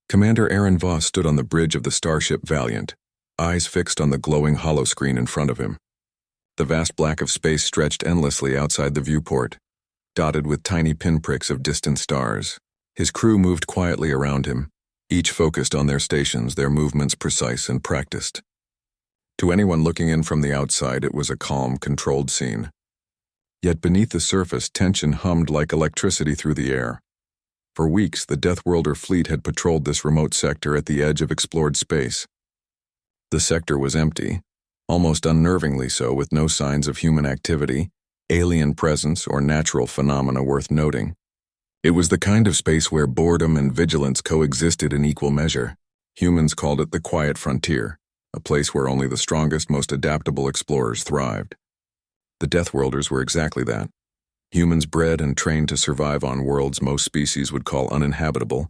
Commander Aaron Voss stood on the bridge of the starship Valiant, eyes fixed on the glowing holoscreen in front of him. The vast black of space stretched endlessly outside the viewport, dotted with tiny pinpricks of distant stars. His crew moved quietly around him, each focused on their stations, their movements precise and practiced. To anyone looking in from the outside, it was a calm, controlled scene. Yet beneath the surface, tension hummed like electricity through the air. For weeks, the Deathworlder fleet had patrolled this remote sector at the edge of explored space. The sector was empty, almost unnervingly so, with no signs of human activity, alien presence, or natural phenomena worth noting. It was the kind of space where boredom and vigilance coexisted in equal measure. Humans called it the quiet frontier, a place where only the strongest, most adaptable explorers thrived. The Deathworlders were exactly that. Humans bred and trained to survive on worlds most species would call uninhabitable,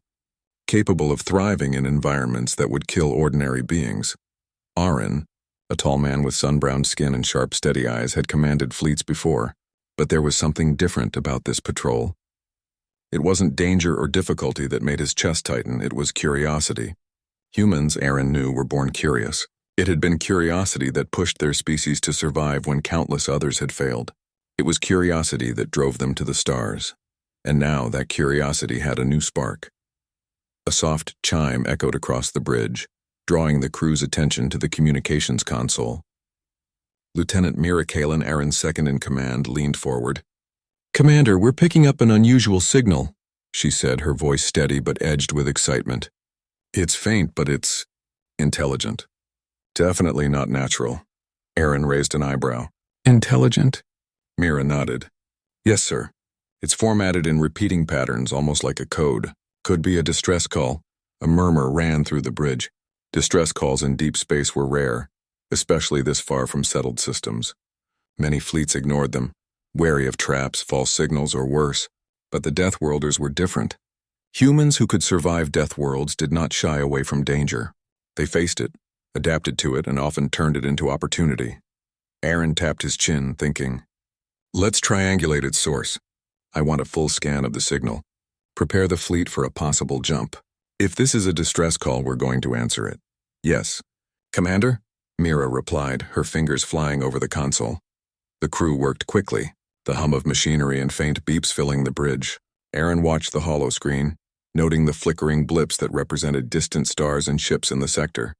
capable of thriving in environments that would kill ordinary beings. Aaron, a tall man with sun-browned skin and sharp, steady eyes, had commanded fleets before, but there was something different about this patrol. It wasn't danger or difficulty that made his chest tighten, it was curiosity. Humans, Aaron knew, were born curious. It had been curiosity that pushed their species to survive when countless others had failed. It was curiosity that drove them to the stars. And now that curiosity had a new spark. A soft chime echoed across the bridge, drawing the crew's attention to the communications console. Lieutenant Mira Kalin, Aaron's second-in-command, leaned forward. "Commander, we're picking up an unusual signal," she said, her voice steady but edged with excitement. "It's faint, but it's intelligent. Definitely not natural." Aaron raised an eyebrow. "Intelligent?" Mira nodded. "Yes, sir. It's formatted in repeating patterns, almost like a code. Could be a distress call." A murmur ran through the bridge. Distress calls in deep space were rare, especially this far from settled systems. Many fleets ignored them, wary of traps, false signals, or worse. But the Deathworlders were different. Humans who could survive death worlds did not shy away from danger. They faced it, adapted to it, and often turned it into opportunity. Aaron tapped his chin, thinking, "Let's triangulate its source. I want a full scan of the signal. Prepare the fleet for a possible jump. If this is a distress call, we're going to answer it." "Yes." "Commander?" Mira replied, her fingers flying over the console. The crew worked quickly, the hum of machinery and faint beeps filling the bridge. Aaron watched the holoscreen, noting the flickering blips that represented distant stars and ships in the sector.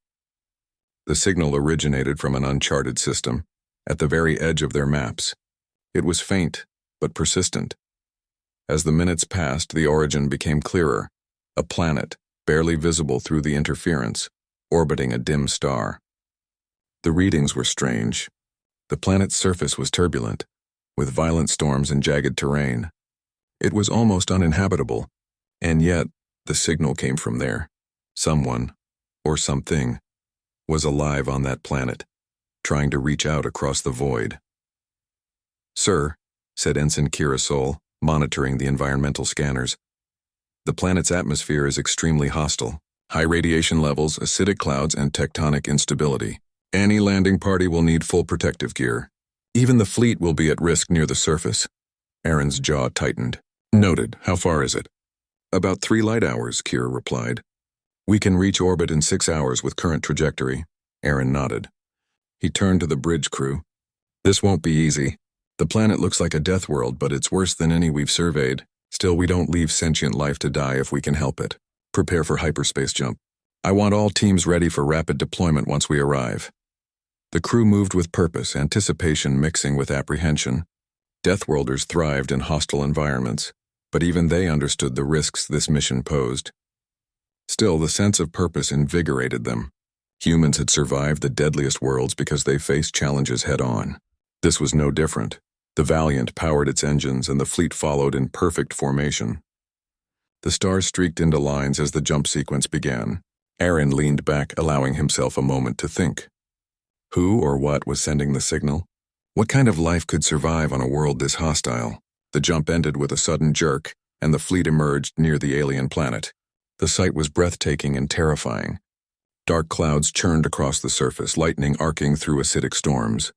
The signal originated from an uncharted system, at the very edge of their maps. It was faint, but persistent. As the minutes passed, the origin became clearer. A planet, barely visible through the interference, orbiting a dim star. The readings were strange. The planet's surface was turbulent, with violent storms and jagged terrain. It was almost uninhabitable, and yet the signal came from there. Someone, or something, was alive on that planet, trying to reach out across the void. "Sir," said Ensign Kira Sol, monitoring the environmental scanners, "the planet's atmosphere is extremely hostile. High radiation levels, acidic clouds, and tectonic instability. Any landing party will need full protective gear. Even the fleet will be at risk near the surface." Aaron's jaw tightened. "Noted. How far is it?" "About 3 light hours," Kira replied. "We can reach orbit in 6 hours with current trajectory." Aaron nodded. He turned to the bridge crew. "This won't be easy. The planet looks like a death world, but it's worse than any we've surveyed. Still, we don't leave sentient life to die if we can help it. Prepare for hyperspace jump. I want all teams ready for rapid deployment once we arrive." The crew moved with purpose, anticipation mixing with apprehension. Deathworlders thrived in hostile environments, but even they understood the risks this mission posed. Still, the sense of purpose invigorated them. Humans had survived the deadliest worlds because they faced challenges head-on. This was no different. The Valiant powered its engines, and the fleet followed in perfect formation. The stars streaked into lines as the jump sequence began. Aaron leaned back, allowing himself a moment to think. Who or what was sending the signal? What kind of life could survive on a world this hostile? The jump ended with a sudden jerk, and the fleet emerged near the alien planet. The sight was breathtaking and terrifying. Dark clouds churned across the surface, lightning arcing through acidic storms.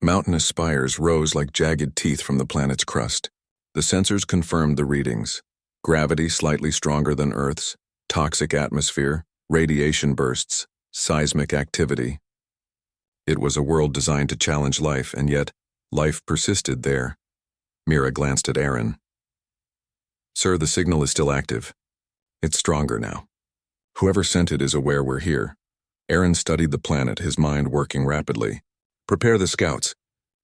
Mountainous spires rose like jagged teeth from the planet's crust. The sensors confirmed the readings. Gravity slightly stronger than Earth's, Toxic atmosphere, radiation bursts, seismic activity. It was a world designed to challenge life, and yet, life persisted there. Mira glanced at Aaron. "Sir, the signal is still active. It's stronger now. Whoever sent it is aware we're here." Aaron studied the planet, his mind working rapidly. "Prepare the scouts.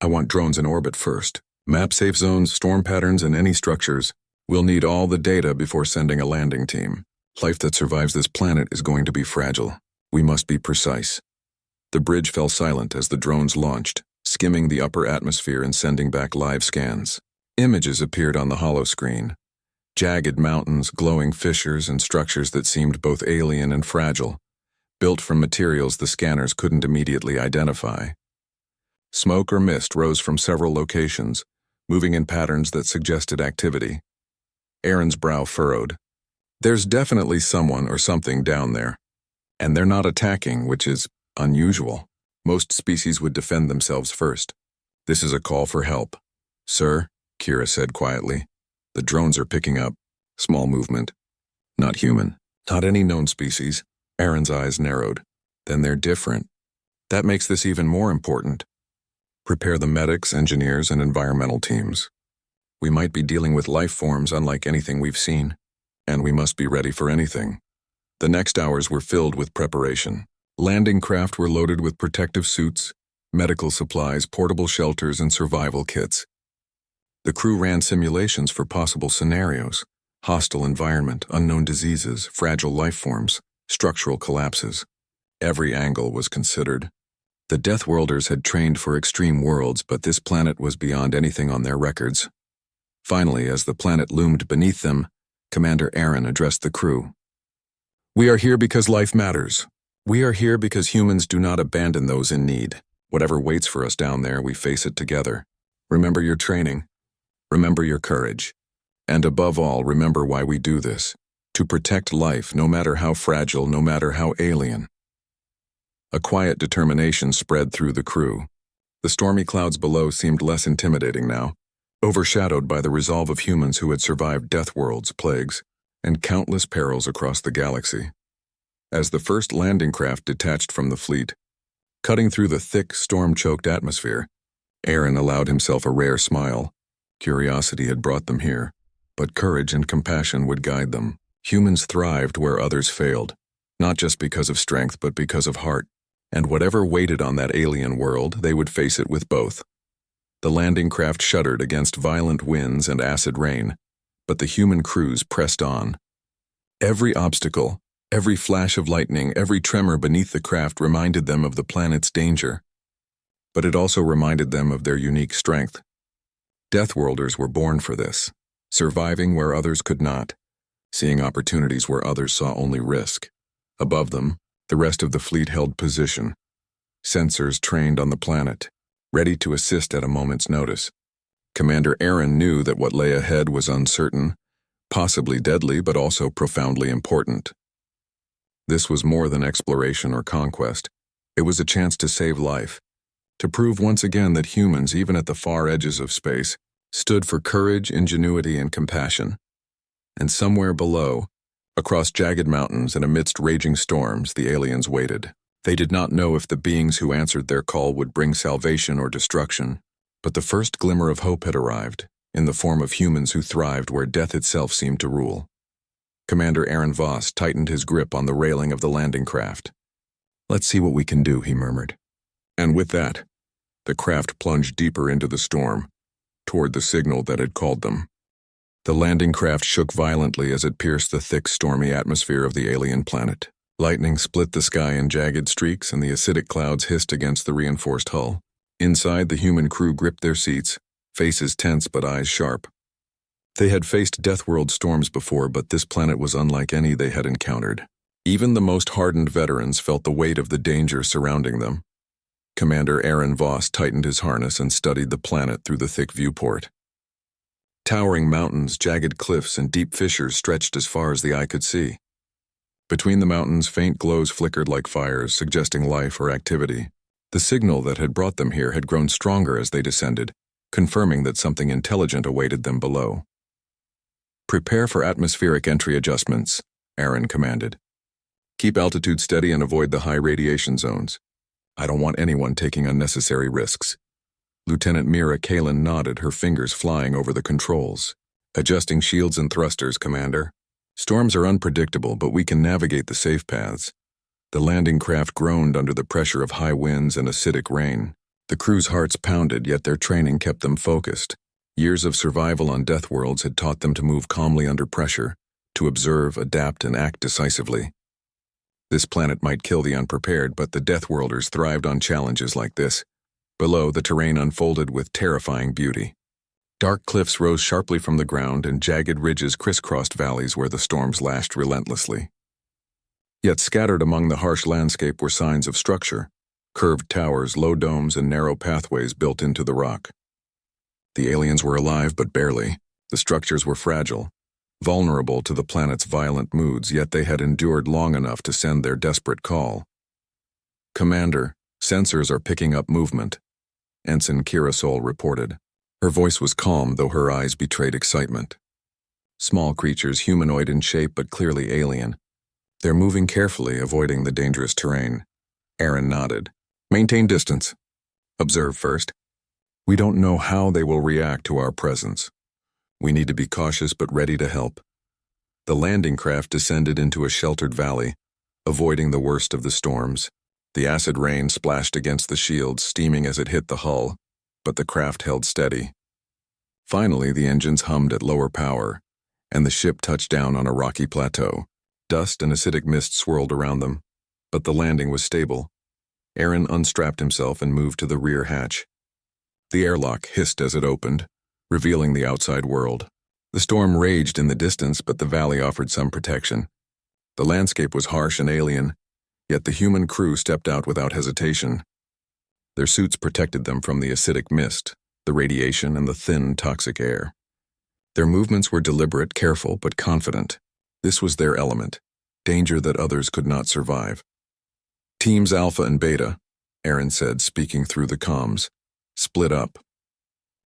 I want drones in orbit first. Map safe zones, storm patterns, and any structures. We'll need all the data before sending a landing team. Life that survives this planet is going to be fragile. We must be precise." The bridge fell silent as the drones launched, skimming the upper atmosphere and sending back live scans. Images appeared on the hollow screen. Jagged mountains, glowing fissures, and structures that seemed both alien and fragile, built from materials the scanners couldn't immediately identify. Smoke or mist rose from several locations, moving in patterns that suggested activity. Aaron's brow furrowed. There's definitely someone or something down there. And they're not attacking, which is unusual. Most species would defend themselves first. "This is a call for help." "Sir," Kira said quietly, "the drones are picking up. Small movement. Not human. Not any known species." Aaron's eyes narrowed. "Then they're different. That makes this even more important. Prepare the medics, engineers, and environmental teams. We might be dealing with life forms unlike anything we've seen, and we must be ready for anything." The next hours were filled with preparation. Landing craft were loaded with protective suits, medical supplies, portable shelters, and survival kits. The crew ran simulations for possible scenarios: hostile environment, unknown diseases, fragile life forms, structural collapses. Every angle was considered. The Deathworlders had trained for extreme worlds, but this planet was beyond anything on their records. Finally, as the planet loomed beneath them, Commander Aaron addressed the crew. "We are here because life matters. We are here because humans do not abandon those in need. Whatever waits for us down there, we face it together. Remember your training. Remember your courage. And above all, remember why we do this. To protect life, no matter how fragile, no matter how alien." A quiet determination spread through the crew. The stormy clouds below seemed less intimidating now, overshadowed by the resolve of humans who had survived Deathworld's plagues and countless perils across the galaxy. As the first landing craft detached from the fleet, cutting through the thick, storm-choked atmosphere, Aaron allowed himself a rare smile. Curiosity had brought them here, but courage and compassion would guide them. Humans thrived where others failed, not just because of strength but because of heart. And whatever waited on that alien world, they would face it with both. The landing craft shuddered against violent winds and acid rain, but the human crews pressed on. Every obstacle, every flash of lightning, every tremor beneath the craft reminded them of the planet's danger. But it also reminded them of their unique strength. Deathworlders were born for this, surviving where others could not, seeing opportunities where others saw only risk. Above them, the rest of the fleet held position, sensors trained on the planet, ready to assist at a moment's notice. Commander Aaron knew that what lay ahead was uncertain, possibly deadly, but also profoundly important. This was more than exploration or conquest. It was a chance to save life, to prove once again that humans, even at the far edges of space, stood for courage, ingenuity, and compassion. And somewhere below, across jagged mountains and amidst raging storms, the aliens waited. They did not know if the beings who answered their call would bring salvation or destruction, but the first glimmer of hope had arrived, in the form of humans who thrived where death itself seemed to rule. Commander Aaron Voss tightened his grip on the railing of the landing craft. "Let's see what we can do," he murmured. And with that, the craft plunged deeper into the storm, toward the signal that had called them. The landing craft shook violently as it pierced the thick, stormy atmosphere of the alien planet. Lightning split the sky in jagged streaks, and the acidic clouds hissed against the reinforced hull. Inside, the human crew gripped their seats, faces tense but eyes sharp. They had faced Deathworld storms before, but this planet was unlike any they had encountered. Even the most hardened veterans felt the weight of the danger surrounding them. Commander Aaron Voss tightened his harness and studied the planet through the thick viewport. Towering mountains, jagged cliffs, and deep fissures stretched as far as the eye could see. Between the mountains, faint glows flickered like fires, suggesting life or activity. The signal that had brought them here had grown stronger as they descended, confirming that something intelligent awaited them below. "Prepare for atmospheric entry adjustments," Aaron commanded. Keep altitude steady and avoid the high radiation zones. I don't want anyone taking unnecessary risks. Lieutenant Mira Kalin nodded, her fingers flying over the controls. Adjusting shields and thrusters, Commander. Storms are unpredictable, but we can navigate the safe paths. The landing craft groaned under the pressure of high winds and acidic rain. The crew's hearts pounded, yet their training kept them focused. Years of survival on Deathworlds had taught them to move calmly under pressure, to observe, adapt, and act decisively. This planet might kill the unprepared, but the Deathworlders thrived on challenges like this. Below, the terrain unfolded with terrifying beauty. Dark cliffs rose sharply from the ground, and jagged ridges crisscrossed valleys where the storms lashed relentlessly. Yet scattered among the harsh landscape were signs of structure: curved towers, low domes, and narrow pathways built into the rock. The aliens were alive, but barely. The structures were fragile, vulnerable to the planet's violent moods, yet they had endured long enough to send their desperate call. Commander, sensors are picking up movement, Ensign Kirasol reported. Her voice was calm, though her eyes betrayed excitement. Small creatures, humanoid in shape but clearly alien. They're moving carefully, avoiding the dangerous terrain. Aaron nodded. Maintain distance. Observe first. We don't know how they will react to our presence. We need to be cautious but ready to help. The landing craft descended into a sheltered valley, avoiding the worst of the storms. The acid rain splashed against the shields, steaming as it hit the hull, but the craft held steady. Finally, the engines hummed at lower power, and the ship touched down on a rocky plateau. Dust and acidic mist swirled around them, but the landing was stable. Aaron unstrapped himself and moved to the rear hatch. The airlock hissed as it opened, revealing the outside world. The storm raged in the distance, but the valley offered some protection. The landscape was harsh and alien, yet the human crew stepped out without hesitation. Their suits protected them from the acidic mist, the radiation, and the thin, toxic air. Their movements were deliberate, careful, but confident. This was their element, danger that others could not survive. Teams Alpha and Beta, Aaron said, speaking through the comms, split up.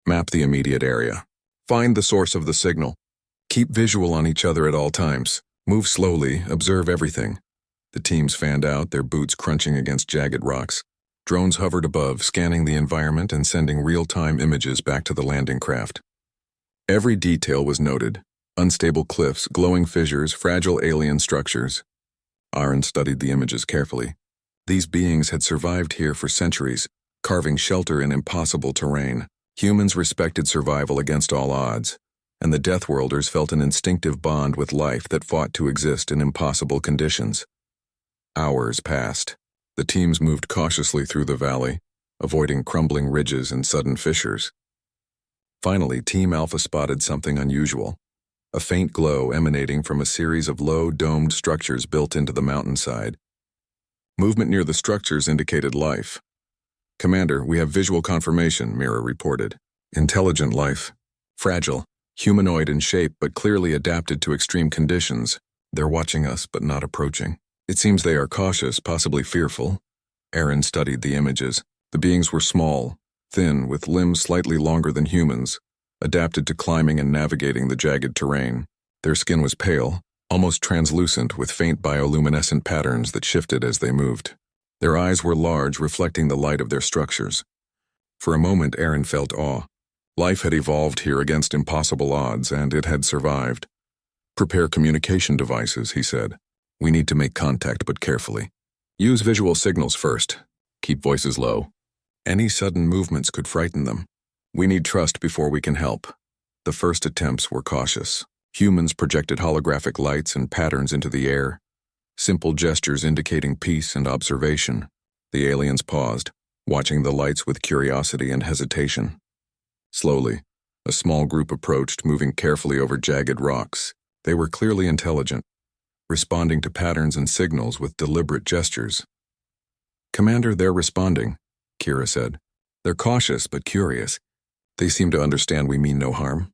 Map the immediate area. Find the source of the signal. Keep visual on each other at all times. Move slowly, observe everything. The teams fanned out, their boots crunching against jagged rocks. Drones hovered above, scanning the environment and sending real-time images back to the landing craft. Every detail was noted: unstable cliffs, glowing fissures, fragile alien structures. Aaron studied the images carefully. These beings had survived here for centuries, carving shelter in impossible terrain. Humans respected survival against all odds, and the Deathworlders felt an instinctive bond with life that fought to exist in impossible conditions. Hours passed. The teams moved cautiously through the valley, avoiding crumbling ridges and sudden fissures. Finally, Team Alpha spotted something unusual: a faint glow emanating from a series of low, domed structures built into the mountainside. Movement near the structures indicated life. Commander, we have visual confirmation, Mira reported. Intelligent life. Fragile. Humanoid in shape, but clearly adapted to extreme conditions. They're watching us, but not approaching. It seems they are cautious, possibly fearful. Aaron studied the images. The beings were small, thin, with limbs slightly longer than humans, adapted to climbing and navigating the jagged terrain. Their skin was pale, almost translucent, with faint bioluminescent patterns that shifted as they moved. Their eyes were large, reflecting the light of their structures. For a moment, Aaron felt awe. Life had evolved here against impossible odds, and it had survived. Prepare communication devices, he said. We need to make contact, but carefully. Use visual signals first. Keep voices low. Any sudden movements could frighten them. We need trust before we can help. The first attempts were cautious. Humans projected holographic lights and patterns into the air, simple gestures indicating peace and observation. The aliens paused, watching the lights with curiosity and hesitation. Slowly, a small group approached, moving carefully over jagged rocks. They were clearly intelligent, responding to patterns and signals with deliberate gestures. Commander, they're responding, Kira said. They're cautious but curious. They seem to understand we mean no harm.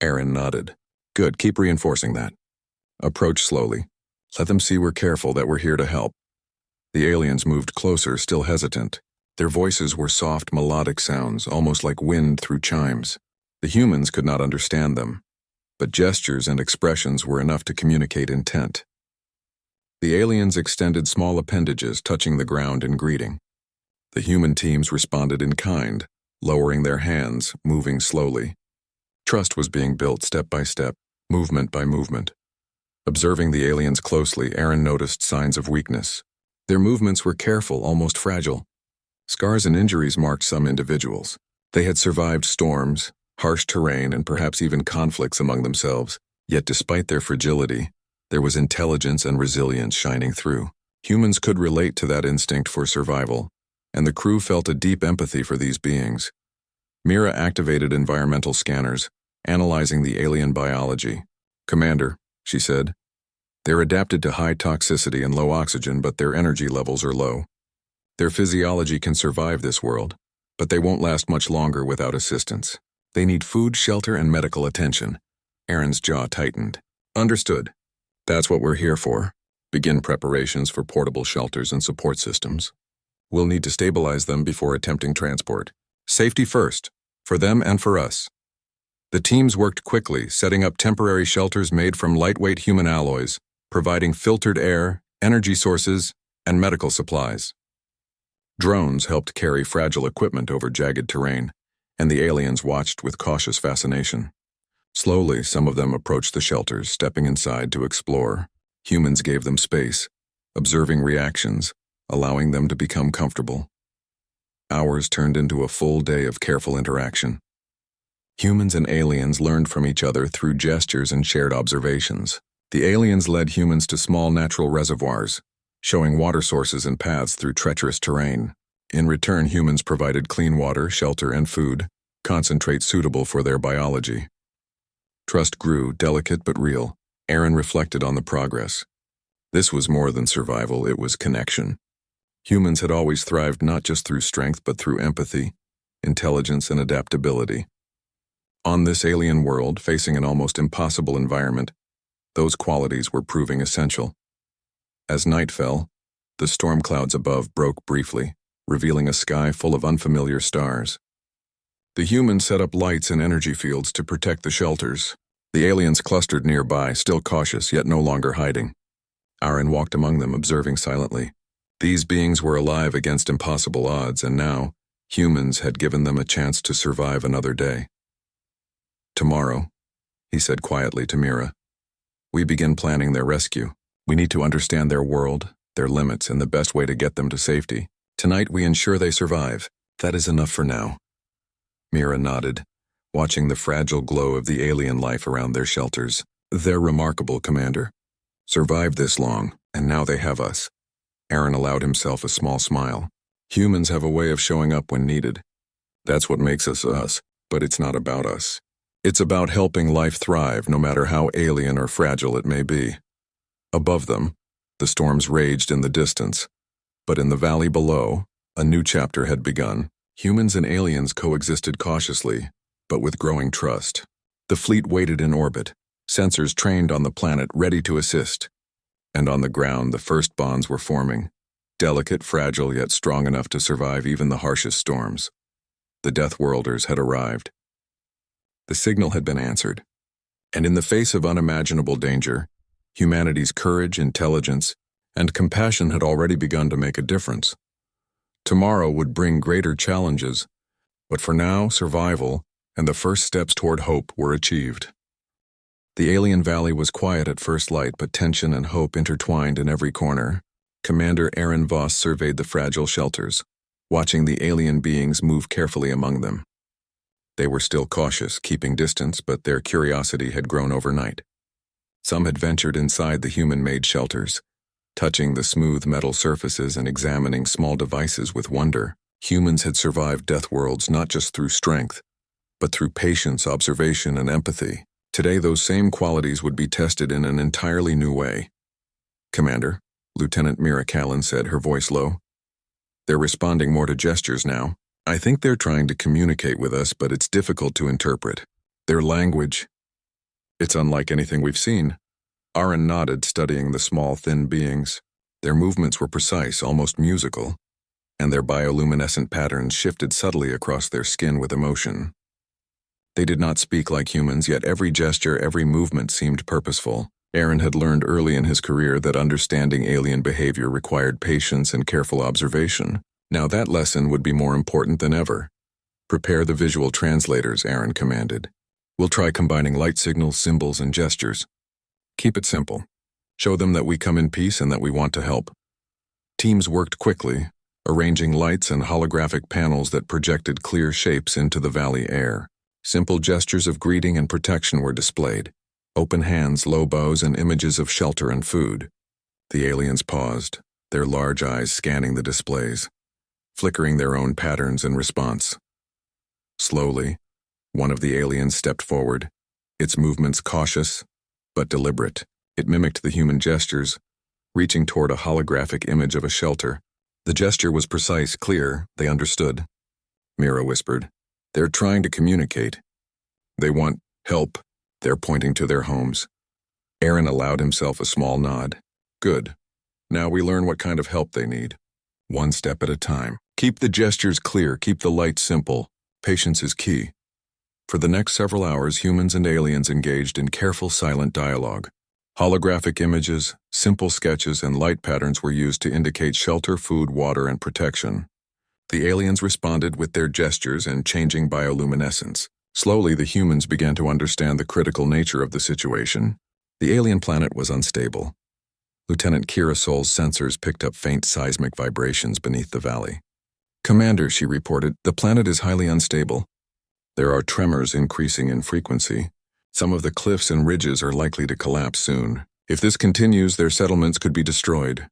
Aaron nodded. Good, keep reinforcing that. Approach slowly. Let them see we're careful, that we're here to help. The aliens moved closer, still hesitant. Their voices were soft, melodic sounds, almost like wind through chimes. The humans could not understand them, but gestures and expressions were enough to communicate intent. The aliens extended small appendages, touching the ground in greeting. The human teams responded in kind, lowering their hands, moving slowly. Trust was being built step by step, movement by movement. Observing the aliens closely, Aaron noticed signs of weakness. Their movements were careful, almost fragile. Scars and injuries marked some individuals. They had survived storms, harsh terrain, and perhaps even conflicts among themselves. Yet despite their fragility, there was intelligence and resilience shining through. Humans could relate to that instinct for survival, and the crew felt a deep empathy for these beings. Mira activated environmental scanners, analyzing the alien biology. "Commander," she said, "they're adapted to high toxicity and low oxygen, but their energy levels are low. Their physiology can survive this world, but they won't last much longer without assistance. They need food, shelter, and medical attention." Aaron's jaw tightened. "Understood. That's what we're here for. Begin preparations for portable shelters and support systems. We'll need to stabilize them before attempting transport. Safety first, for them and for us." The teams worked quickly, setting up temporary shelters made from lightweight human alloys, providing filtered air, energy sources, and medical supplies. Drones helped carry fragile equipment over jagged terrain, and the aliens watched with cautious fascination. Slowly, some of them approached the shelters, stepping inside to explore. Humans gave them space, observing reactions, allowing them to become comfortable. Hours turned into a full day of careful interaction. Humans and aliens learned from each other through gestures and shared observations. The aliens led humans to small natural reservoirs, showing water sources and paths through treacherous terrain. In return, humans provided clean water, shelter, and food, concentrates suitable for their biology. Trust grew, delicate but real. Aaron reflected on the progress. This was more than survival, it was connection. Humans had always thrived not just through strength but through empathy, intelligence, and adaptability. On this alien world, facing an almost impossible environment, those qualities were proving essential. As night fell, the storm clouds above broke briefly, revealing a sky full of unfamiliar stars. The humans set up lights and energy fields to protect the shelters. The aliens clustered nearby, still cautious, yet no longer hiding. Aaron walked among them, observing silently. These beings were alive against impossible odds, and now, humans had given them a chance to survive another day. "Tomorrow," he said quietly to Mira, "we begin planning their rescue. We need to understand their world, their limits, and the best way to get them to safety. Tonight we ensure they survive. That is enough for now." Mira nodded, watching the fragile glow of the alien life around their shelters. "They're remarkable, Commander. Survived this long, and now they have us." Aaron allowed himself a small smile. Humans have a way of showing up when needed. That's what makes us us, but it's not about us. It's about helping life thrive, no matter how alien or fragile it may be. Above them, the storms raged in the distance, but in the valley below, a new chapter had begun. Humans and aliens coexisted cautiously, but with growing trust. The fleet waited in orbit, sensors trained on the planet ready to assist. And on the ground, the first bonds were forming, delicate, fragile, yet strong enough to survive even the harshest storms. The Deathworlders had arrived. The signal had been answered, and in the face of unimaginable danger, humanity's courage, intelligence, and compassion had already begun to make a difference. Tomorrow would bring greater challenges, but for now, survival and the first steps toward hope were achieved. The alien valley was quiet at first light, but tension and hope intertwined in every corner. Commander Aaron Voss surveyed the fragile shelters, watching the alien beings move carefully among them. They were still cautious, keeping distance, but their curiosity had grown overnight. Some had ventured inside the human-made shelters, touching the smooth metal surfaces and examining small devices with wonder. Humans had survived death worlds not just through strength, but through patience, observation, and empathy. Today, those same qualities would be tested in an entirely new way. "Commander," Lieutenant Mira Callan said, her voice low. "They're responding more to gestures now. I think they're trying to communicate with us, but it's difficult to interpret. Their language, it's unlike anything we've seen." Aaron nodded, studying the small, thin beings. Their movements were precise, almost musical, and their bioluminescent patterns shifted subtly across their skin with emotion. They did not speak like humans, yet every gesture, every movement seemed purposeful. Aaron had learned early in his career that understanding alien behavior required patience and careful observation. Now that lesson would be more important than ever. Prepare the visual translators, Aaron commanded. We'll try combining light signals, symbols, and gestures. Keep it simple. Show them that we come in peace and that we want to help. Teams worked quickly, arranging lights and holographic panels that projected clear shapes into the valley air. Simple gestures of greeting and protection were displayed. Open hands, low bows, and images of shelter and food. The aliens paused, their large eyes scanning the displays, flickering their own patterns in response. Slowly, one of the aliens stepped forward, its movements cautious but deliberate. It mimicked the human gestures, reaching toward a holographic image of a shelter. The gesture was precise, clear, they understood. Mira whispered, "They're trying to communicate. They want help. They're pointing to their homes." Aaron allowed himself a small nod. Good. Now we learn what kind of help they need. One step at a time. Keep the gestures clear, keep the light simple. Patience is key. For the next several hours, humans and aliens engaged in careful, silent dialogue. Holographic images, simple sketches, and light patterns were used to indicate shelter, food, water, and protection. The aliens responded with their gestures and changing bioluminescence. Slowly, the humans began to understand the critical nature of the situation. The alien planet was unstable. Lieutenant Kirasol's sensors picked up faint seismic vibrations beneath the valley. "Commander," she reported, "the planet is highly unstable. There are tremors increasing in frequency. Some of the cliffs and ridges are likely to collapse soon. If this continues, their settlements could be destroyed."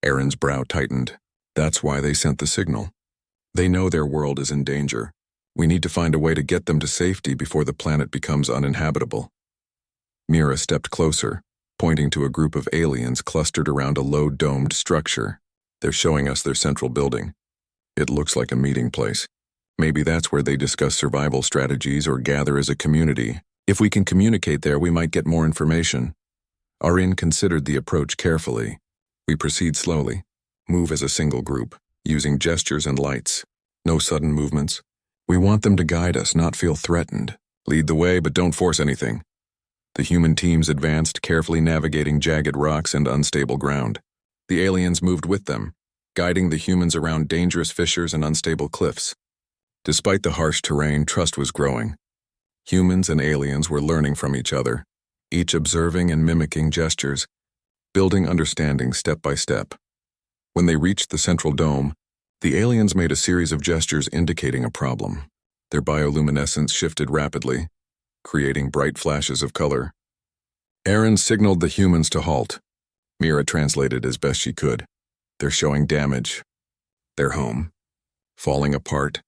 Aaron's brow tightened. That's why they sent the signal. They know their world is in danger. We need to find a way to get them to safety before the planet becomes uninhabitable. Mira stepped closer, pointing to a group of aliens clustered around a low-domed structure. "They're showing us their central building. It looks like a meeting place. Maybe that's where they discuss survival strategies or gather as a community. If we can communicate there, we might get more information." Arin considered the approach carefully. "We proceed slowly. Move as a single group, using gestures and lights. No sudden movements. We want them to guide us, not feel threatened. Lead the way, but don't force anything." The human teams advanced, carefully navigating jagged rocks and unstable ground. The aliens moved with them, guiding the humans around dangerous fissures and unstable cliffs. Despite the harsh terrain, trust was growing. Humans and aliens were learning from each other, each observing and mimicking gestures, building understanding step by step. When they reached the central dome, the aliens made a series of gestures indicating a problem. Their bioluminescence shifted rapidly, creating bright flashes of color. Aaron signaled the humans to halt. Mira translated as best she could. "They're showing damage. Their home. Falling apart.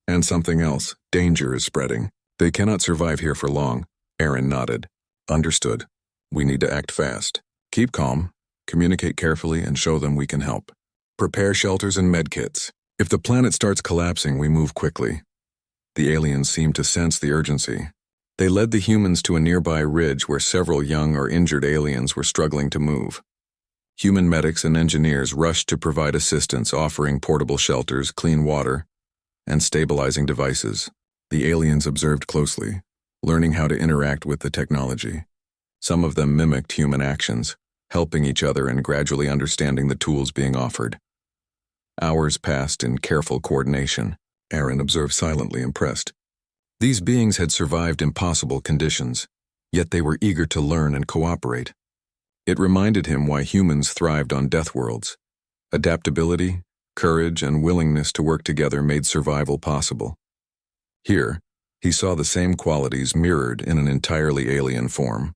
And something else. Danger is spreading. They cannot survive here for long." Aaron nodded. "Understood. We need to act fast. Keep calm, communicate carefully, and show them we can help. Prepare shelters and medkits. If the planet starts collapsing, we move quickly." The aliens seemed to sense the urgency. They led the humans to a nearby ridge where several young or injured aliens were struggling to move. Human medics and engineers rushed to provide assistance, offering portable shelters, clean water, and stabilizing devices. The aliens observed closely, learning how to interact with the technology. Some of them mimicked human actions, helping each other and gradually understanding the tools being offered. Hours passed in careful coordination. Aaron observed silently impressed. These beings had survived impossible conditions, yet they were eager to learn and cooperate. It reminded him why humans thrived on death worlds. Adaptability, courage, and willingness to work together made survival possible. Here, he saw the same qualities mirrored in an entirely alien form.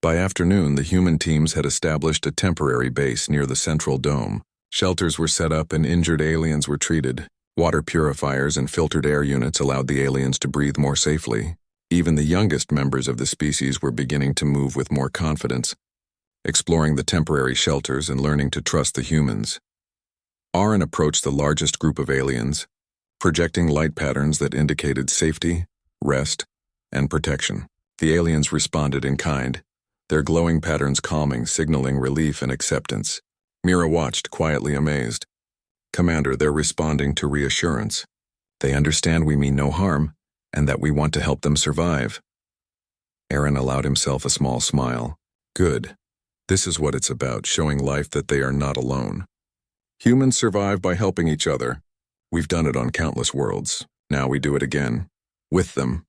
By afternoon, the human teams had established a temporary base near the central dome. Shelters were set up and injured aliens were treated. Water purifiers and filtered air units allowed the aliens to breathe more safely. Even the youngest members of the species were beginning to move with more confidence, exploring the temporary shelters and learning to trust the humans. Aaron approached the largest group of aliens, projecting light patterns that indicated safety, rest, and protection. The aliens responded in kind, their glowing patterns calming, signaling relief and acceptance. Mira watched, quietly amazed. "Commander, they're responding to reassurance. They understand we mean no harm, and that we want to help them survive." Aaron allowed himself a small smile. Good. This is what it's about, showing life that they are not alone. Humans survive by helping each other. We've done it on countless worlds. Now we do it again. With them.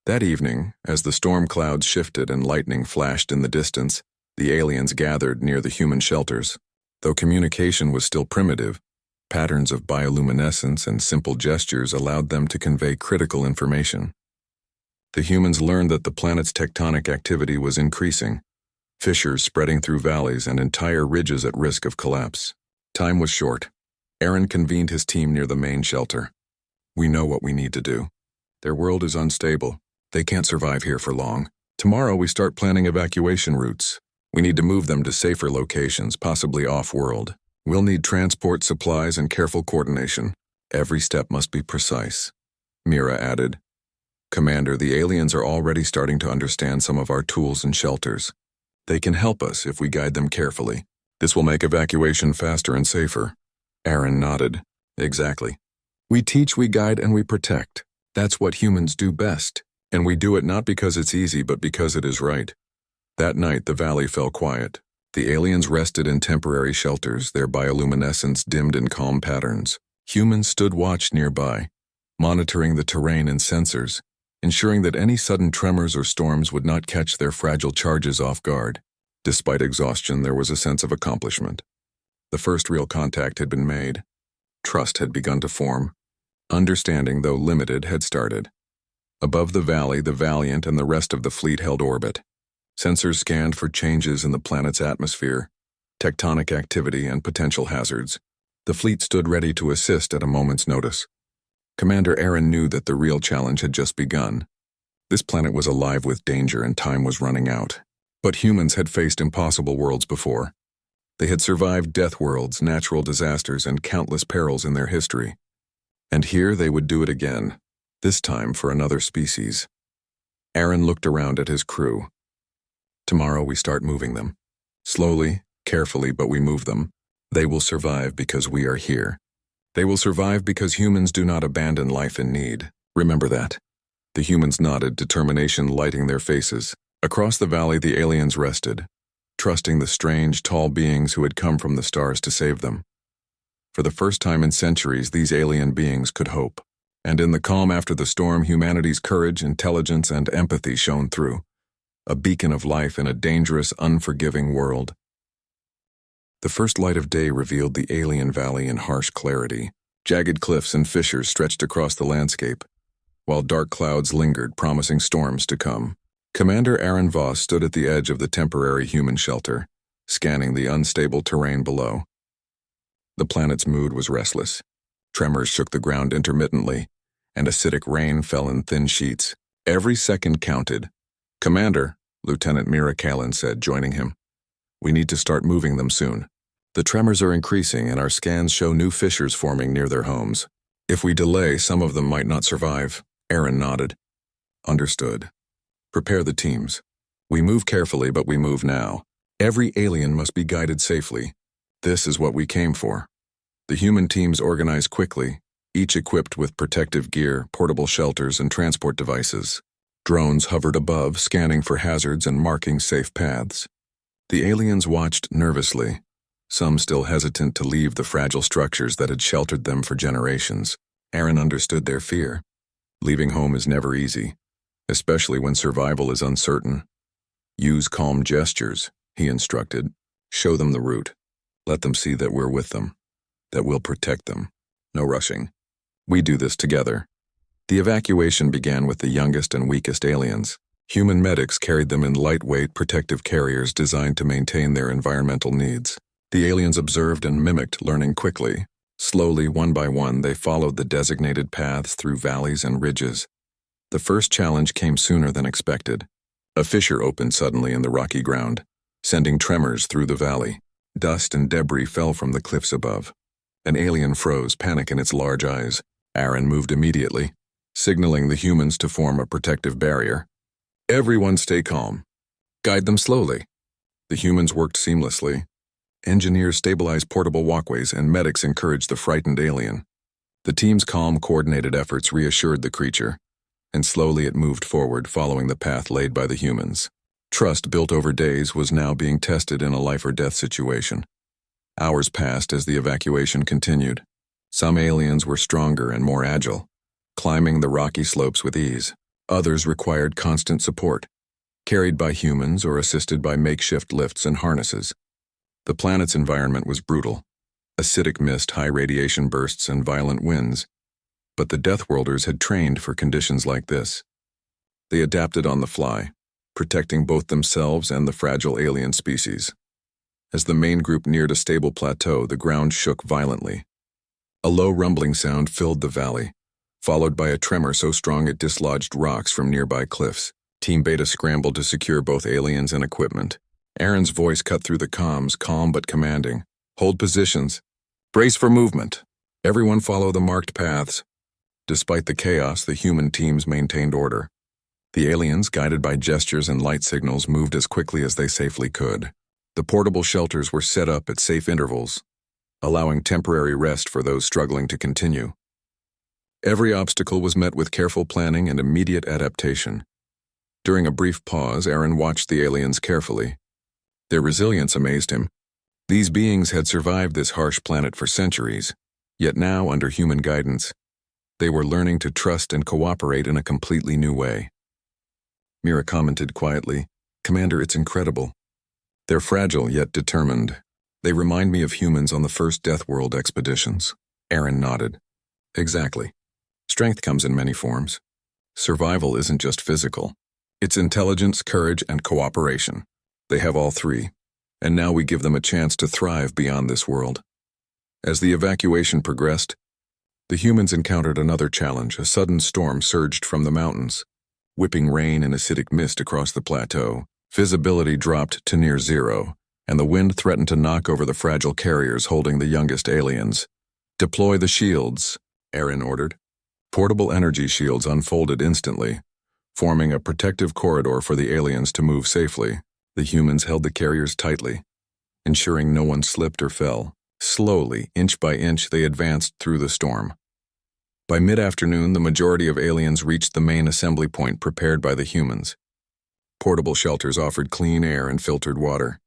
That evening, as the storm clouds shifted and lightning flashed in the distance, the aliens gathered near the human shelters. Though communication was still primitive, patterns of bioluminescence and simple gestures allowed them to convey critical information. The humans learned that the planet's tectonic activity was increasing, fissures spreading through valleys and entire ridges at risk of collapse. Time was short. Aaron convened his team near the main shelter. We know what we need to do. Their world is unstable. They can't survive here for long. Tomorrow we start planning evacuation routes. We need to move them to safer locations, possibly off-world. We'll need transport supplies and careful coordination. Every step must be precise. Mira added, Commander, the aliens are already starting to understand some of our tools and shelters. They can help us if we guide them carefully. This will make evacuation faster and safer. Aaron nodded. Exactly. We teach, we guide, and we protect. That's what humans do best. And we do it not because it's easy, but because it is right. That night, the valley fell quiet. The aliens rested in temporary shelters, their bioluminescence dimmed in calm patterns. Humans stood watch nearby, monitoring the terrain and sensors, ensuring that any sudden tremors or storms would not catch their fragile charges off guard. Despite exhaustion, there was a sense of accomplishment. The first real contact had been made. Trust had begun to form. Understanding, though limited, had started. Above the valley, the Valiant and the rest of the fleet held orbit. Sensors scanned for changes in the planet's atmosphere, tectonic activity, and potential hazards. The fleet stood ready to assist at a moment's notice. Commander Aaron knew that the real challenge had just begun. This planet was alive with danger and time was running out. But humans had faced impossible worlds before. They had survived Deathworlds, natural disasters, and countless perils in their history. And here they would do it again, this time for another species. Aaron looked around at his crew. Tomorrow we start moving them. Slowly, carefully, but we move them. They will survive because we are here. They will survive because humans do not abandon life in need. Remember that. The humans nodded, determination lighting their faces. Across the valley, the aliens rested, trusting the strange, tall beings who had come from the stars to save them. For the first time in centuries, these alien beings could hope. And in the calm after the storm, humanity's courage, intelligence, and empathy shone through. A beacon of life in a dangerous, unforgiving world. The first light of day revealed the alien valley in harsh clarity. Jagged cliffs and fissures stretched across the landscape, while dark clouds lingered, promising storms to come. Commander Aaron Voss stood at the edge of the temporary human shelter, scanning the unstable terrain below. The planet's mood was restless. Tremors shook the ground intermittently, and acidic rain fell in thin sheets. Every second counted. Commander, Lieutenant Mira Kalin said, joining him. We need to start moving them soon. The tremors are increasing and our scans show new fissures forming near their homes. If we delay, some of them might not survive. Aaron nodded. Understood. Prepare the teams. We move carefully, but we move now. Every alien must be guided safely. This is what we came for. The human teams organized quickly, each equipped with protective gear, portable shelters, and transport devices. Drones hovered above, scanning for hazards and marking safe paths. The aliens watched nervously, some still hesitant to leave the fragile structures that had sheltered them for generations. Aaron understood their fear. Leaving home is never easy, especially when survival is uncertain. Use calm gestures, he instructed. Show them the route. Let them see that we're with them, that we'll protect them. No rushing. We do this together. The evacuation began with the youngest and weakest aliens. Human medics carried them in lightweight protective carriers designed to maintain their environmental needs. The aliens observed and mimicked, learning quickly. Slowly, one by one, they followed the designated paths through valleys and ridges. The first challenge came sooner than expected. A fissure opened suddenly in the rocky ground, sending tremors through the valley. Dust and debris fell from the cliffs above. An alien froze, panic in its large eyes. Aaron moved immediately, signaling the humans to form a protective barrier. Everyone stay calm. Guide them slowly. The humans worked seamlessly. Engineers stabilized portable walkways and medics encouraged the frightened alien. The team's calm, coordinated efforts reassured the creature, and slowly it moved forward, following the path laid by the humans. Trust built over days was now being tested in a life-or-death situation. Hours passed as the evacuation continued. Some aliens were stronger and more agile, climbing the rocky slopes with ease. Others required constant support, carried by humans or assisted by makeshift lifts and harnesses. The planet's environment was brutal. Acidic mist, high radiation bursts, and violent winds. But the Deathworlders had trained for conditions like this. They adapted on the fly, protecting both themselves and the fragile alien species. As the main group neared a stable plateau, the ground shook violently. A low rumbling sound filled the valley, followed by a tremor so strong it dislodged rocks from nearby cliffs. Team Beta scrambled to secure both aliens and equipment. Aaron's voice cut through the comms, calm but commanding. Hold positions. Brace for movement. Everyone follow the marked paths. Despite the chaos, the human teams maintained order. The aliens, guided by gestures and light signals, moved as quickly as they safely could. The portable shelters were set up at safe intervals, allowing temporary rest for those struggling to continue. Every obstacle was met with careful planning and immediate adaptation. During a brief pause, Aaron watched the aliens carefully. Their resilience amazed him. These beings had survived this harsh planet for centuries, yet now, under human guidance, they were learning to trust and cooperate in a completely new way. Mira commented quietly, "Commander, it's incredible. They're fragile yet determined. They remind me of humans on the first Deathworld expeditions." Aaron nodded. "Exactly. Strength comes in many forms. Survival isn't just physical. It's intelligence, courage, and cooperation. They have all three, and now we give them a chance to thrive beyond this world." As the evacuation progressed, the humans encountered another challenge. A sudden storm surged from the mountains, whipping rain and acidic mist across the plateau. Visibility dropped to near zero, and the wind threatened to knock over the fragile carriers holding the youngest aliens. "Deploy the shields," Aaron ordered. Portable energy shields unfolded instantly, forming a protective corridor for the aliens to move safely. The humans held the carriers tightly, ensuring no one slipped or fell. Slowly, inch by inch, they advanced through the storm. By mid-afternoon, the majority of aliens reached the main assembly point prepared by the humans. Portable shelters offered clean air and filtered water.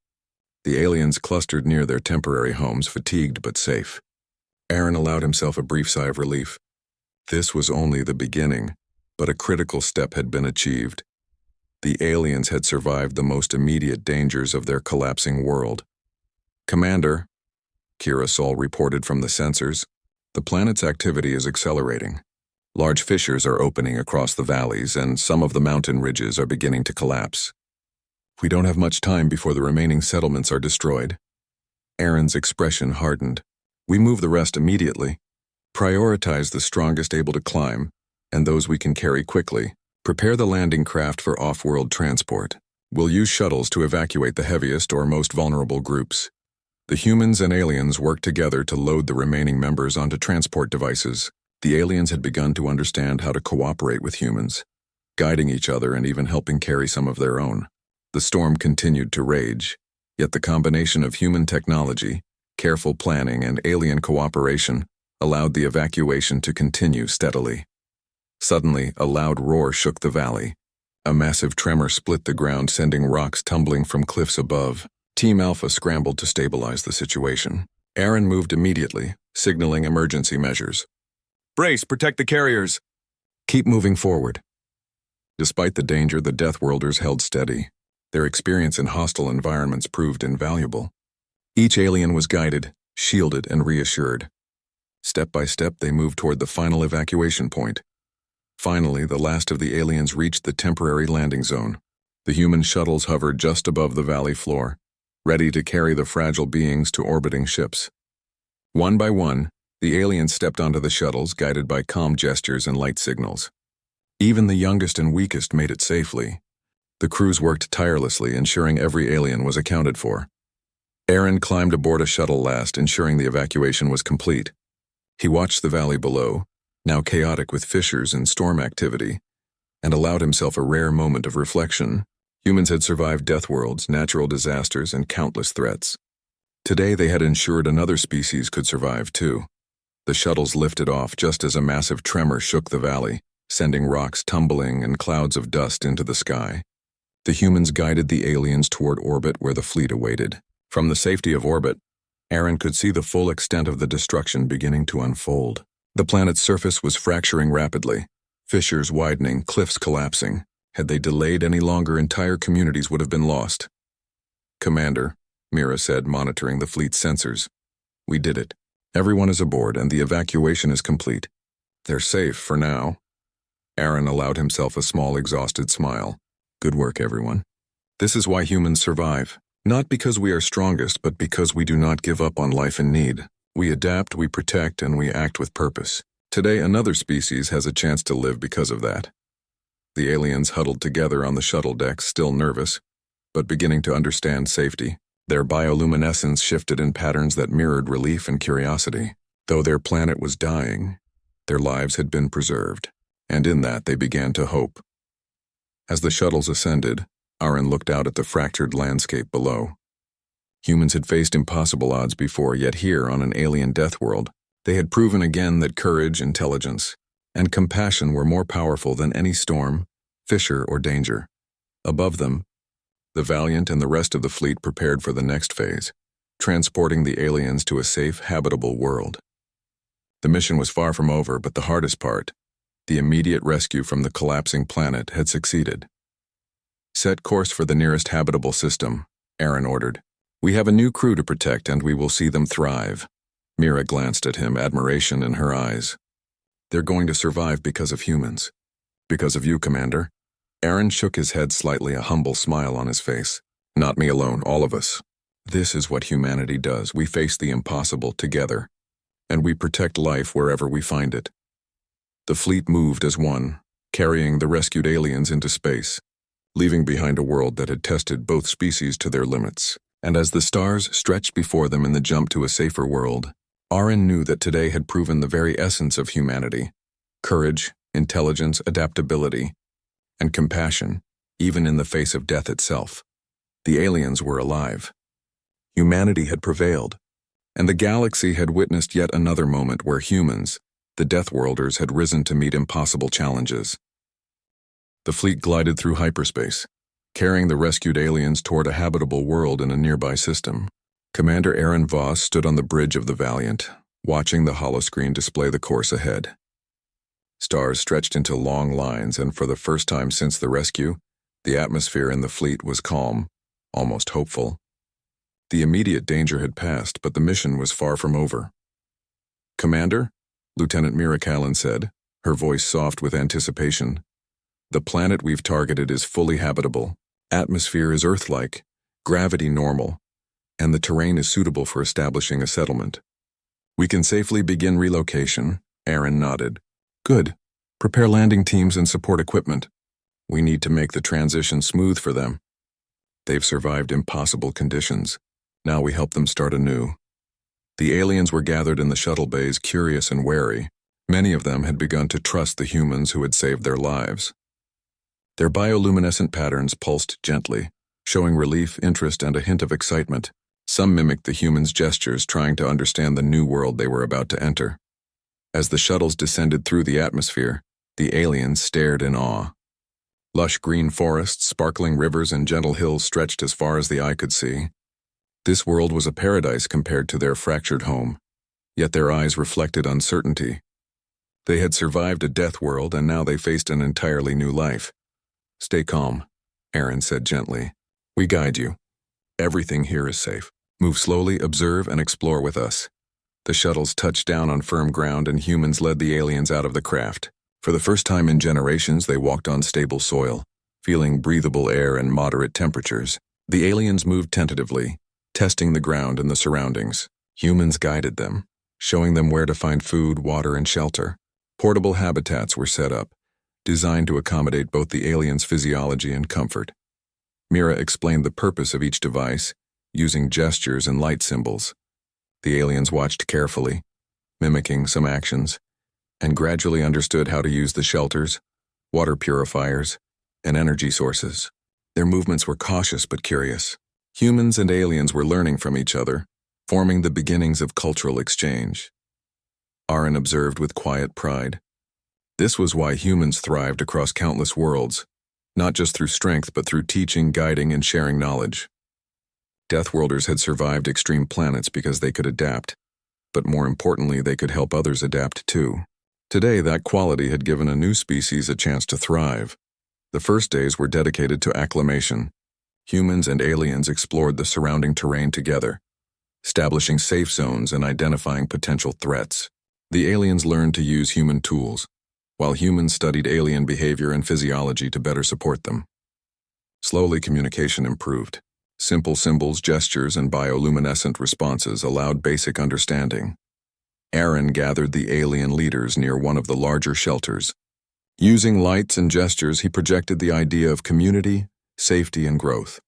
The aliens clustered near their temporary homes, fatigued but safe. Aaron allowed himself a brief sigh of relief. This was only the beginning, but a critical step had been achieved. The aliens had survived the most immediate dangers of their collapsing world. "Commander," Kira Sol reported from the sensors, "the planet's activity is accelerating. Large fissures are opening across the valleys, and some of the mountain ridges are beginning to collapse. We don't have much time before the remaining settlements are destroyed." Aaron's expression hardened. "We move the rest immediately. Prioritize the strongest able to climb, and those we can carry quickly. Prepare the landing craft for off-world transport. We'll use shuttles to evacuate the heaviest or most vulnerable groups." The humans and aliens worked together to load the remaining members onto transport devices. The aliens had begun to understand how to cooperate with humans, guiding each other and even helping carry some of their own. The storm continued to rage, yet the combination of human technology, careful planning, and alien cooperation allowed the evacuation to continue steadily. Suddenly, a loud roar shook the valley. A massive tremor split the ground, sending rocks tumbling from cliffs above. Team Alpha scrambled to stabilize the situation. Aaron moved immediately, signaling emergency measures. "Brace, protect the carriers. Keep moving forward." Despite the danger, the Deathworlders held steady. Their experience in hostile environments proved invaluable. Each alien was guided, shielded, and reassured. Step by step, they moved toward the final evacuation point. Finally, the last of the aliens reached the temporary landing zone. The human shuttles hovered just above the valley floor, ready to carry the fragile beings to orbiting ships. One by one, the aliens stepped onto the shuttles, guided by calm gestures and light signals. Even the youngest and weakest made it safely. The crews worked tirelessly, ensuring every alien was accounted for. Aaron climbed aboard a shuttle last, ensuring the evacuation was complete. He watched the valley below, now chaotic with fissures and storm activity, and allowed himself a rare moment of reflection. Humans had survived Deathworlds, natural disasters, and countless threats. Today they had ensured another species could survive too. The shuttles lifted off just as a massive tremor shook the valley, sending rocks tumbling and clouds of dust into the sky. The humans guided the aliens toward orbit where the fleet awaited. From the safety of orbit, Aaron could see the full extent of the destruction beginning to unfold. The planet's surface was fracturing rapidly, fissures widening, cliffs collapsing. Had they delayed any longer, entire communities would have been lost. "Commander," Mira said, monitoring the fleet's sensors. "We did it. Everyone is aboard and the evacuation is complete. They're safe for now." Aaron allowed himself a small, exhausted smile. "Good work, everyone. This is why humans survive. Not because we are strongest, but because we do not give up on life in need. We adapt, we protect, and we act with purpose. Today, another species has a chance to live because of that." The aliens huddled together on the shuttle deck, still nervous, but beginning to understand safety. Their bioluminescence shifted in patterns that mirrored relief and curiosity. Though their planet was dying, their lives had been preserved, and in that they began to hope. As the shuttles ascended, Aaron looked out at the fractured landscape below. Humans had faced impossible odds before, yet here, on an alien death world, they had proven again that courage, intelligence, and compassion were more powerful than any storm, fissure, or danger. Above them, the Valiant and the rest of the fleet prepared for the next phase, transporting the aliens to a safe, habitable world. The mission was far from over, but the hardest part, the immediate rescue from the collapsing planet, had succeeded. "Set course for the nearest habitable system," Aaron ordered. "We have a new crew to protect and we will see them thrive." Mira glanced at him, admiration in her eyes. "They're going to survive because of humans. Because of you, Commander." Aaron shook his head slightly, a humble smile on his face. "Not me alone, all of us. This is what humanity does. We face the impossible together, and we protect life wherever we find it." The fleet moved as one, carrying the rescued aliens into space, leaving behind a world that had tested both species to their limits. And as the stars stretched before them in the jump to a safer world, Aaron knew that today had proven the very essence of humanity: courage, intelligence, adaptability, and compassion, even in the face of death itself. The aliens were alive. Humanity had prevailed, and the galaxy had witnessed yet another moment where humans, the Deathworlders, had risen to meet impossible challenges. The fleet glided through hyperspace, carrying the rescued aliens toward a habitable world in a nearby system. Commander Aaron Voss stood on the bridge of the Valiant, watching the holoscreen display the course ahead. Stars stretched into long lines, and for the first time since the rescue, the atmosphere in the fleet was calm, almost hopeful. The immediate danger had passed, but the mission was far from over. "Commander," Lieutenant Mira Callan said, her voice soft with anticipation, "the planet we've targeted is fully habitable. Atmosphere is Earth-like, gravity normal, and the terrain is suitable for establishing a settlement. We can safely begin relocation." Aaron nodded. "Good. Prepare landing teams and support equipment. We need to make the transition smooth for them. They've survived impossible conditions. Now we help them start anew." The aliens were gathered in the shuttle bays, curious and wary. Many of them had begun to trust the humans who had saved their lives. Their bioluminescent patterns pulsed gently, showing relief, interest, and a hint of excitement. Some mimicked the humans' gestures, trying to understand the new world they were about to enter. As the shuttles descended through the atmosphere, the aliens stared in awe. Lush green forests, sparkling rivers, and gentle hills stretched as far as the eye could see. This world was a paradise compared to their fractured home, yet their eyes reflected uncertainty. They had survived a death world, and now they faced an entirely new life. "Stay calm," Aaron said gently. "We guide you. Everything here is safe. Move slowly, observe, and explore with us." The shuttles touched down on firm ground, and humans led the aliens out of the craft. For the first time in generations, they walked on stable soil, feeling breathable air and moderate temperatures. The aliens moved tentatively, testing the ground and the surroundings. Humans guided them, showing them where to find food, water, and shelter. Portable habitats were set up, designed to accommodate both the aliens' physiology and comfort. Mira explained the purpose of each device, using gestures and light symbols. The aliens watched carefully, mimicking some actions, and gradually understood how to use the shelters, water purifiers, and energy sources. Their movements were cautious but curious. Humans and aliens were learning from each other, forming the beginnings of cultural exchange. Aaron observed with quiet pride. This was why humans thrived across countless worlds. not just through strength but through teaching, guiding, and sharing knowledge. Deathworlders had survived extreme planets because they could adapt, but more importantly, they could help others adapt too. Today, that quality had given a new species a chance to thrive. The first days were dedicated to acclimation. Humans and aliens explored the surrounding terrain together, establishing safe zones and identifying potential threats. The aliens learned to use human tools, while humans studied alien behavior and physiology to better support them. Slowly, communication improved. Simple symbols, gestures, and bioluminescent responses allowed basic understanding. Aaron gathered the alien leaders near one of the larger shelters. Using lights and gestures, he projected the idea of community, safety, and growth.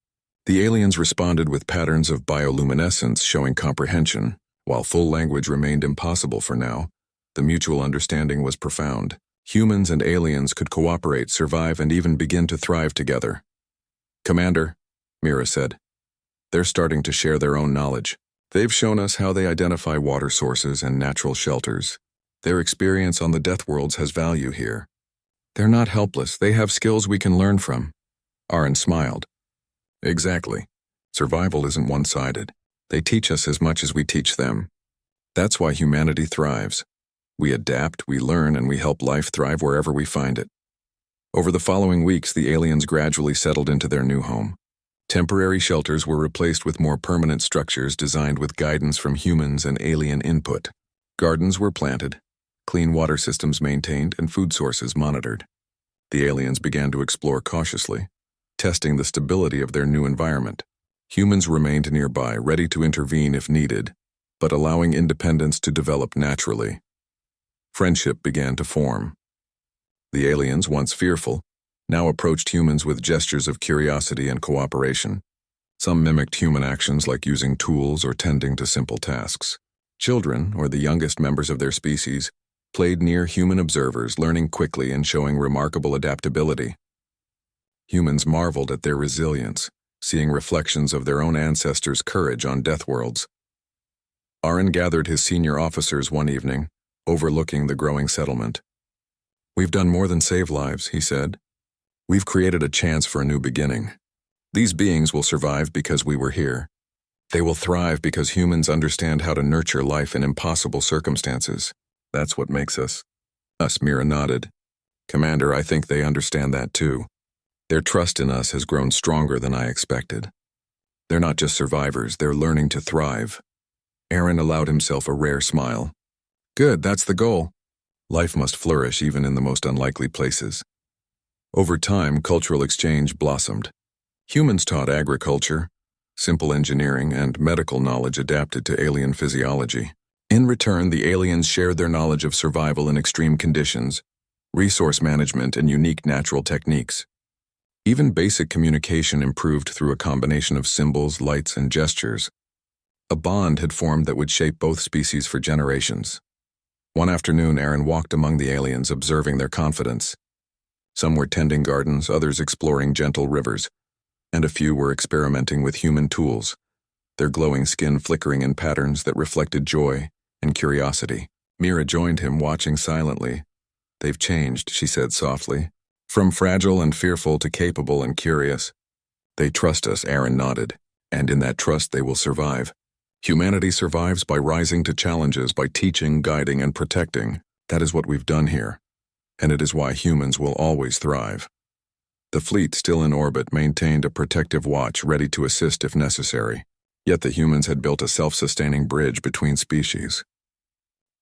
The aliens responded with patterns of bioluminescence showing comprehension. While full language remained impossible for now, the mutual understanding was profound. Humans and aliens could cooperate, survive, and even begin to thrive together. "Commander," Mira said, "they're starting to share their own knowledge. They've shown us how they identify water sources and natural shelters. Their experience on the Deathworlds has value here. They're not helpless, they have skills we can learn from." Aaron smiled. "Exactly. Survival isn't one-sided. They teach us as much as we teach them. That's why humanity thrives. We adapt, we learn, and we help life thrive wherever we find it." Over the following weeks, the aliens gradually settled into their new home. Temporary shelters were replaced with more permanent structures designed with guidance from humans and alien input. Gardens were planted, clean water systems maintained, and food sources monitored. The aliens began to explore cautiously, testing the stability of their new environment. Humans remained nearby, ready to intervene if needed, but allowing independence to develop naturally. Friendship began to form. The aliens, once fearful, now approached humans with gestures of curiosity and cooperation. Some mimicked human actions like using tools or tending to simple tasks. Children, or the youngest members of their species, played near human observers, learning quickly and showing remarkable adaptability. Humans marveled at their resilience, seeing reflections of their own ancestors' courage on Deathworlds. Aaron gathered his senior officers one evening, overlooking the growing settlement. "We've done more than save lives," he said. "We've created a chance for a new beginning. These beings will survive because we were here. They will thrive because humans understand how to nurture life in impossible circumstances. That's what makes us." Mira nodded. "Commander, I think they understand that too. Their trust in us has grown stronger than I expected. They're not just survivors, they're learning to thrive." Aaron allowed himself a rare smile. "Good, that's the goal. Life must flourish even in the most unlikely places." Over time, cultural exchange blossomed. Humans taught agriculture, simple engineering, and medical knowledge adapted to alien physiology. In return, the aliens shared their knowledge of survival in extreme conditions, resource management, and unique natural techniques. Even basic communication improved through a combination of symbols, lights, and gestures. A bond had formed that would shape both species for generations. One afternoon, Aaron walked among the aliens, observing their confidence. Some were tending gardens, others exploring gentle rivers, and a few were experimenting with human tools, their glowing skin flickering in patterns that reflected joy and curiosity. Mira joined him, watching silently. "They've changed," she said softly. "From fragile and fearful to capable and curious. They trust us," Aaron nodded, "and in that trust they will survive. Humanity survives by rising to challenges, by teaching, guiding, and protecting. That is what we've done here, and it is why humans will always thrive." The fleet, still in orbit, maintained a protective watch, ready to assist if necessary. Yet the humans had built a self-sustaining bridge between species.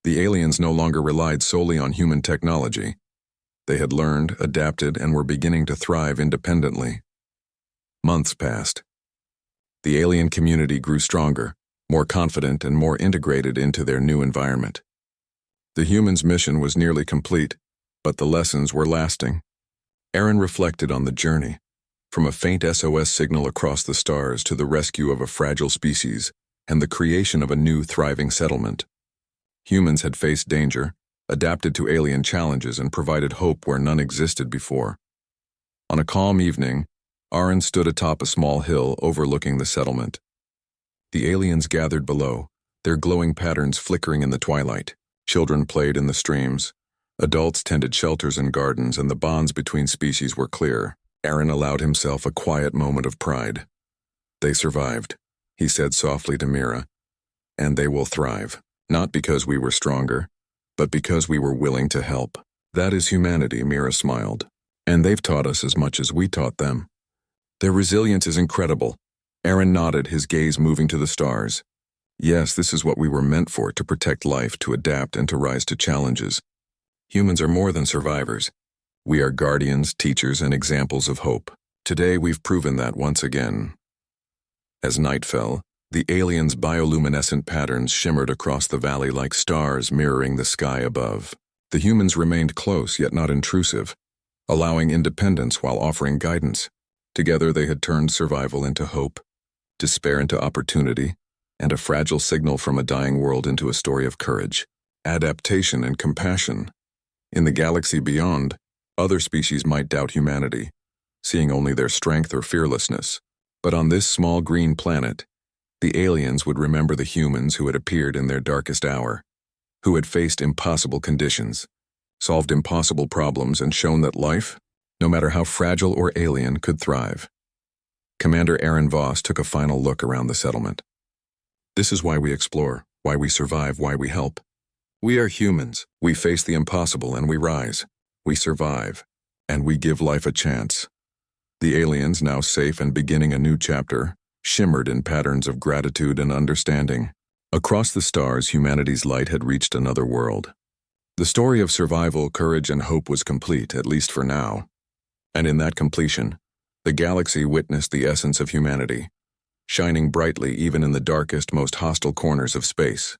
The aliens no longer relied solely on human technology. They had learned, adapted, and were beginning to thrive independently. Months passed. The alien community grew stronger, more confident, and more integrated into their new environment. The humans' mission was nearly complete, but the lessons were lasting. Aaron reflected on the journey, from a faint SOS signal across the stars to the rescue of a fragile species and the creation of a new, thriving settlement. Humans had faced danger, adapted to alien challenges, and provided hope where none existed before. On a calm evening, Aaron stood atop a small hill overlooking the settlement. The aliens gathered below, their glowing patterns flickering in the twilight. Children played in the streams. Adults tended shelters and gardens, and the bonds between species were clear. Aaron allowed himself a quiet moment of pride. They survived, he said softly to Mira, and they will thrive, not because we were stronger, but because we were willing to help. That is humanity, Mira smiled. And they've taught us as much as we taught them. Their resilience is incredible. Aaron nodded, his gaze moving to the stars. Yes, this is what we were meant for, to protect life, to adapt, and to rise to challenges. Humans are more than survivors. We are guardians, teachers, and examples of hope. Today we've proven that once again. As night fell, the aliens' bioluminescent patterns shimmered across the valley like stars mirroring the sky above. The humans remained close yet not intrusive, allowing independence while offering guidance. Together they had turned survival into hope, despair into opportunity, and a fragile signal from a dying world into a story of courage, adaptation, and compassion. In the galaxy beyond, other species might doubt humanity, seeing only their strength or fearlessness. But on this small green planet, the aliens would remember the humans who had appeared in their darkest hour, who had faced impossible conditions, solved impossible problems, and shown that life, no matter how fragile or alien, could thrive. Commander Aaron Voss took a final look around the settlement. This is why we explore, why we survive, why we help. We are humans. We face the impossible and we rise. We survive, and we give life a chance. The aliens, now safe and beginning a new chapter, shimmered in patterns of gratitude and understanding. Across the stars, humanity's light had reached another world. The story of survival, courage, and hope was complete, at least for now. And in that completion, the galaxy witnessed the essence of humanity, shining brightly even in the darkest, most hostile corners of space.